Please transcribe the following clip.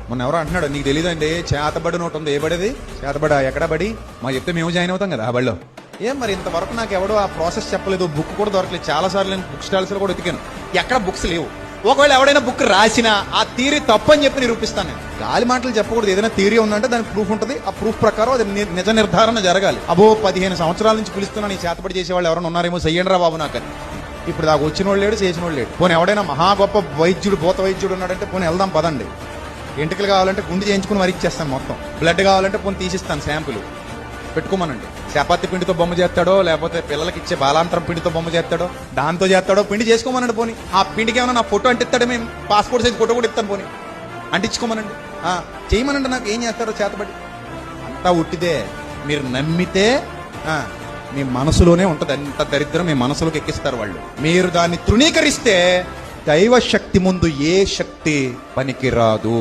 మొన్న ఎవరో అంటున్నాడు, నీకు తెలియదండి చేతబడి నోట్ ఉంది. ఏ బడిది? చేతబడి ఎక్కడ బడి? మా చెప్తే మేము జాయిన్ అవుతాం కదా ఆ బడిలో. ఏం మరి ఇంతవరకు నాకు ఎవడో ఆ ప్రాసెస్ చెప్పలేదు, బుక్ కూడా దొరకలేదు. చాలా సార్లు నేను బుక్ స్టాల్స్ లో కూడా వెతికాను, ఎక్కడ బుక్స్ లేవు. ఒకవేళ ఎవడైనా బుక్ రాసినా ఆ థియరీ తప్పు అని చెప్పి నిరూపిస్తాను నేను. గాలి మాటలు చెప్పకూడదు. ఏదైనా థియరీ ఉందంటే దానికి ప్రూఫ్ ఉంటుంది. ఆ ప్రూఫ్ ప్రకారం అది నిజ నిర్ధారణ జరగాలి. అబో 15 సంవత్సరాల నుంచి పిలుస్తున్నాను, ఈ చేతబడి చేసేవాళ్ళు ఎవరైనా ఉన్నారేమో, చెయ్యండి రా బాబు నాకు. ఇప్పుడు దాకా వచ్చిన వాళ్ళు లేడు, చేసిన వాళ్ళు లేడు. పోనీ ఎవడైనా మహా గొప్ప వైద్యుడు, భూత వైద్యుడు ఉన్నాడంటే పోనీ వెళ్దాం పదండి. ఎంటికలు కావాలంటే గుండె చేయించుకుని మరి ఇచ్చేస్తాను మొత్తం. బ్లడ్ కావాలంటే పోనీ తీసిస్తాను శాంపుల్, పెట్టుకోమనండి. చపాతి పిండితో బొమ్మ చేస్తాడో, లేకపోతే పిల్లలకి ఇచ్చే బాలాంతరం పిండితో బొమ్మ చేస్తాడో, దాంతో చేస్తాడో, పిండి చేసుకోమనండి. పోనీ ఆ పిండికి ఏమైనా నా ఫోటో అంటిస్తాడు, మేము పాస్పోర్ట్ సైజ్ ఫోటో కూడా ఇస్తాను. పోనీ అంటించుకోమనండి, చేయమనండి. నాకు ఏం చేస్తాడో చేతబడి అంతా ఉట్టిదే. మీరు నమ్మితే మీ మనసులోనే ఉంటది. అంత దరిద్రం మీ మనసులోకి ఎక్కిస్తారు వాళ్ళు. మీరు దాన్ని తృణీకరిస్తే దైవ శక్తి ముందు ఏ శక్తి పనికిరాదు.